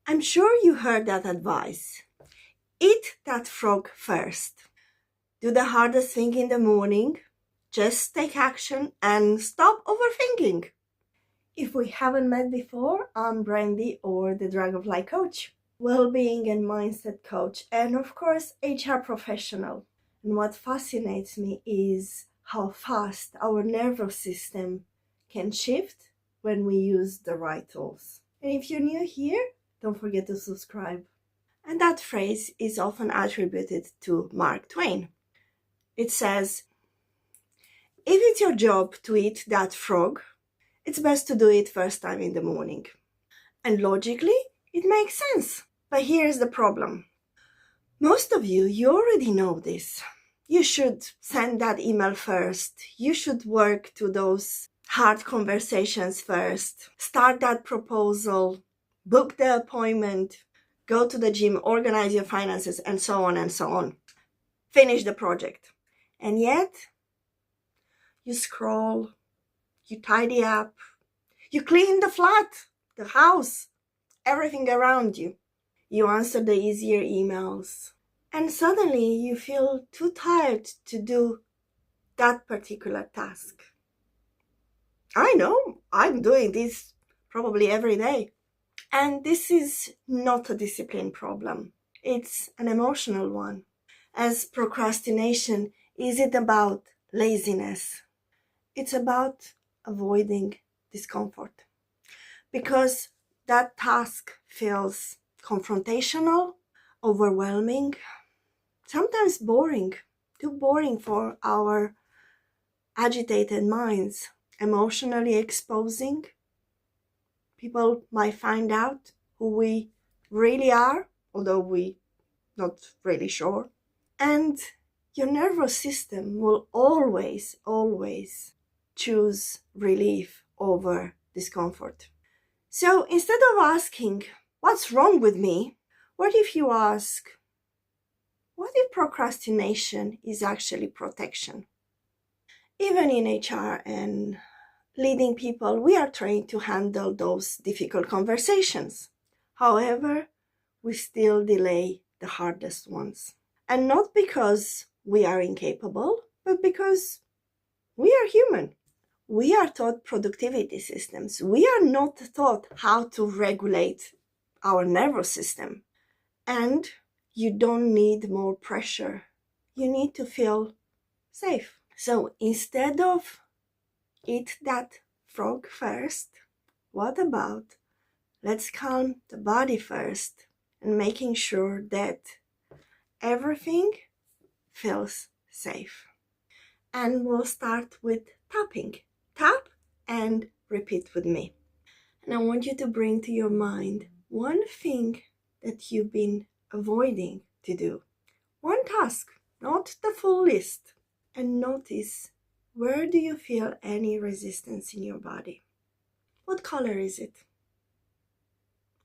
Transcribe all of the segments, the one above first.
I'm sure you heard that advice. Eat that frog first. Do the hardest thing in the morning. Just take action and stop overthinking. If we haven't met before, I'm Brandy, or the Dragonfly Coach, well-being and mindset coach, and of course, HR professional. And what fascinates me is how fast our nervous system can shift when we use the right tools. And if you're new here, don't forget to subscribe. And that phrase is often attributed to Mark Twain. It says, if it's your job to eat that frog, it's best to do it first time in the morning. And logically, it makes sense. But here's the problem. Most of you already know this. You should send that email first. You should work to those hard conversations first. Start that proposal. Book the appointment. Go to the gym. Organize your finances, and so on and so on. Finish the project. And yet, you scroll. You tidy up. You clean the flat, the house, everything around you. You answer the easier emails. And suddenly you feel too tired to do that particular task. I know, I'm doing this probably every day. And this is not a discipline problem. It's an emotional one. As procrastination isn't about laziness. It's about avoiding discomfort. Because that task feels confrontational, overwhelming, sometimes boring, too boring for our agitated minds, emotionally exposing. People might find out who we really are, although we're not really sure. And your nervous system will always choose relief over discomfort. So instead of asking, what's wrong with me? What if you ask, what if procrastination is actually protection? Even in HR and leading people, we are trained to handle those difficult conversations. However, we still delay the hardest ones. And not because we are incapable, but because we are human. We are taught productivity systems. We are not taught how to regulate our nervous system. And you don't need more pressure. You need to feel safe. So instead of eat that frog first, what about let's calm the body first and making sure that everything feels safe. And we'll start with tapping. Tap and repeat with me. And I want you to bring to your mind one thing that you've been avoiding to do. One task, not the full list. And notice, where do you feel any resistance in your body? What color is it?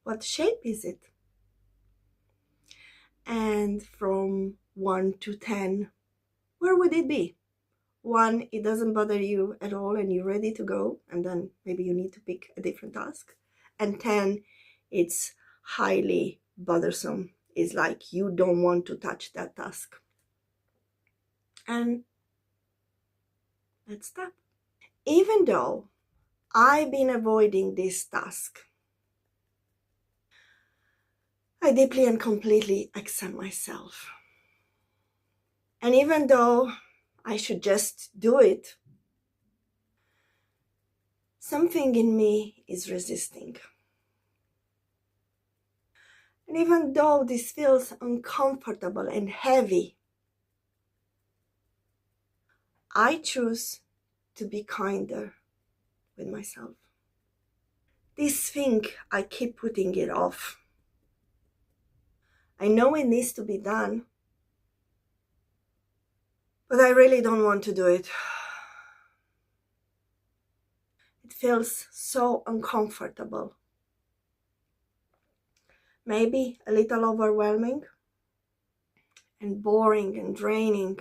What shape is it? And from 1 to 10, where would it be? 1, it doesn't bother you at all and you're ready to go, and then maybe you need to pick a different task. And 10, it's highly bothersome. It's like you don't want to touch that task. And let's stop. Even though I've been avoiding this task, I deeply and completely accept myself. And even though I should just do it, something in me is resisting. And even though this feels uncomfortable and heavy, I choose to be kinder with myself. This thing, I keep putting it off. I know it needs to be done, but I really don't want to do it. It feels so uncomfortable. Maybe a little overwhelming and boring and draining.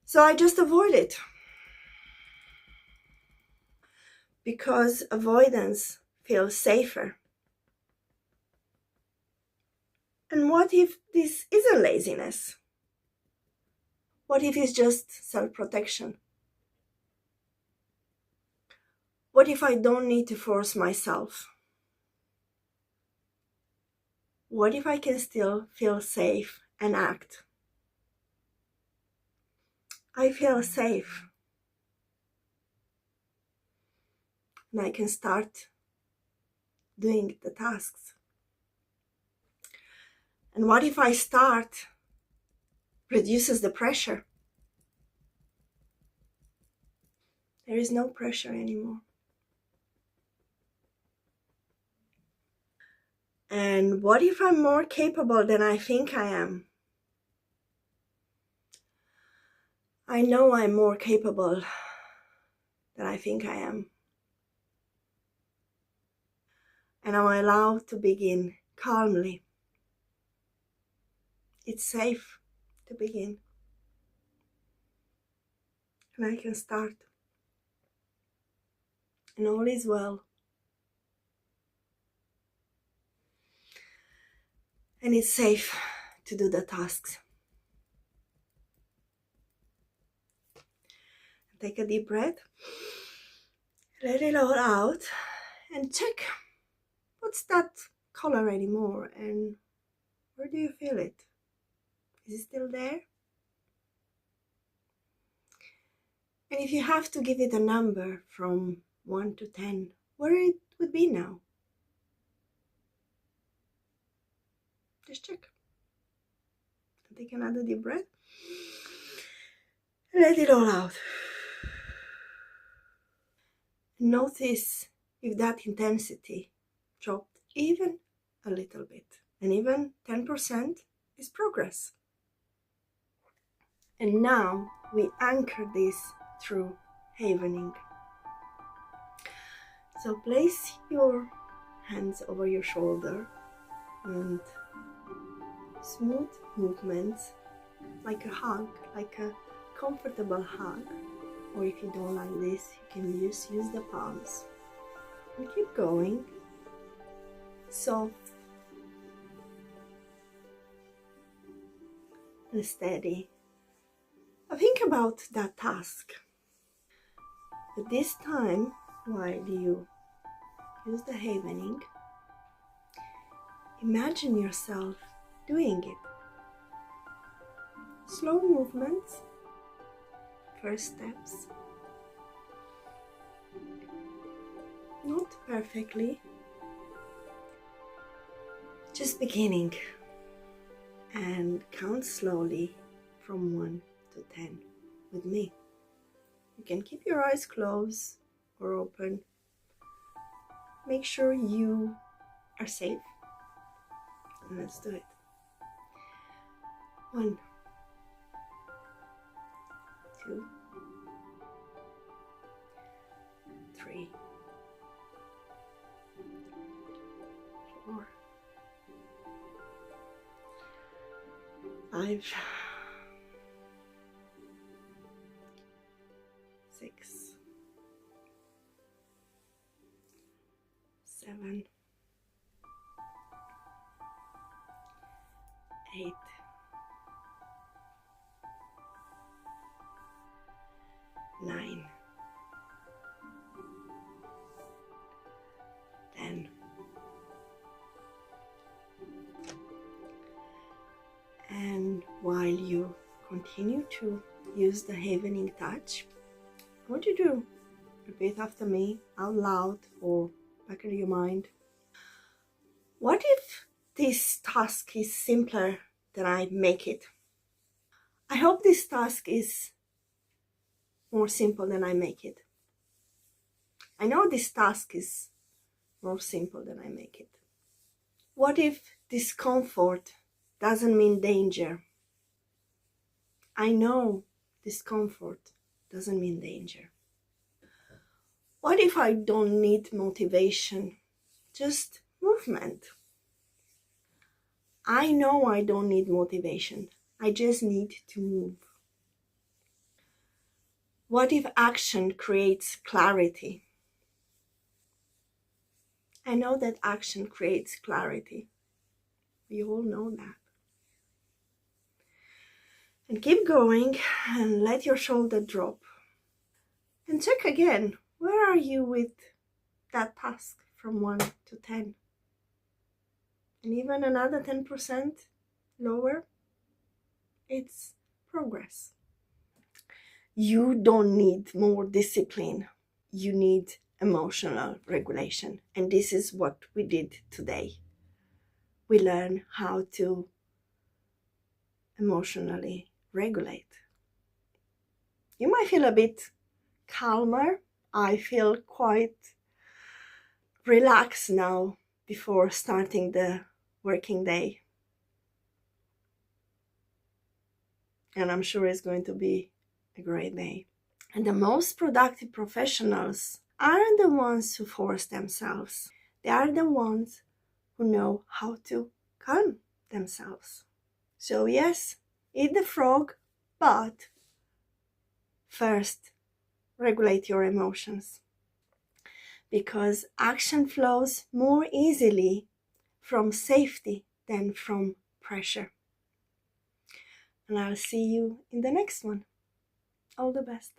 So I just avoid it. Because avoidance feel safer? And what if this isn't laziness? What if it's just self-protection? What if I don't need to force myself? What if I can still feel safe and act? I feel safe. And I can start doing the tasks. And what if I start reduces the pressure? There is no pressure anymore. And what if I'm more capable than I think I am? I know I'm more capable than I think I am. And I'm allowed to begin calmly. It's safe to begin. And I can start. And all is well. And it's safe to do the tasks. Take a deep breath. Let it all out. And check, what's that color anymore? And where do you feel it? Is it still there? And if you have to give it a number from 1 to 10, where it would be now? Just check. Take another deep breath. Let it all out. Notice if that intensity dropped even a little bit. And even 10% is progress. And now we anchor this through havening. So place your hands over your shoulder and smooth movements, like a hug, like a comfortable hug. Or if you don't like this, you can use the palms. And keep going. Soft and steady. Think about that task. But this time, while you use the havening, imagine yourself doing it. Slow movements, first steps. Not perfectly, just beginning. And count slowly from 1 to 10 with me. You can keep your eyes closed or open. Make sure you are safe. And let's do it. 1, 2, 3, 4, 5, 6, 7, 8, 9, 10. And while you continue to use the havening touch, I want you to repeat after me out loud or back in your mind. What if this task is simpler than I make it? I hope this task is more simple than I make it. I know this task is more simple than I make it. What if discomfort doesn't mean danger? I know discomfort doesn't mean danger. What if I don't need motivation, just movement? I know I don't need motivation. I just need to move. What if action creates clarity? I know that action creates clarity. We all know that. And keep going and let your shoulder drop. And check again, where are you with that task from 1 to 10? And even another 10% lower, it's progress. You don't need more discipline. You need emotional regulation. And this is what we did today. We learn how to emotionally regulate. You might feel a bit calmer. I feel quite relaxed now before starting the working day. And I'm sure it's going to be a great day. And the most productive professionals aren't the ones who force themselves. They are the ones who know how to calm themselves. So yes, eat the frog, but first regulate your emotions, because action flows more easily from safety than from pressure. And I'll see you in the next one. All the best.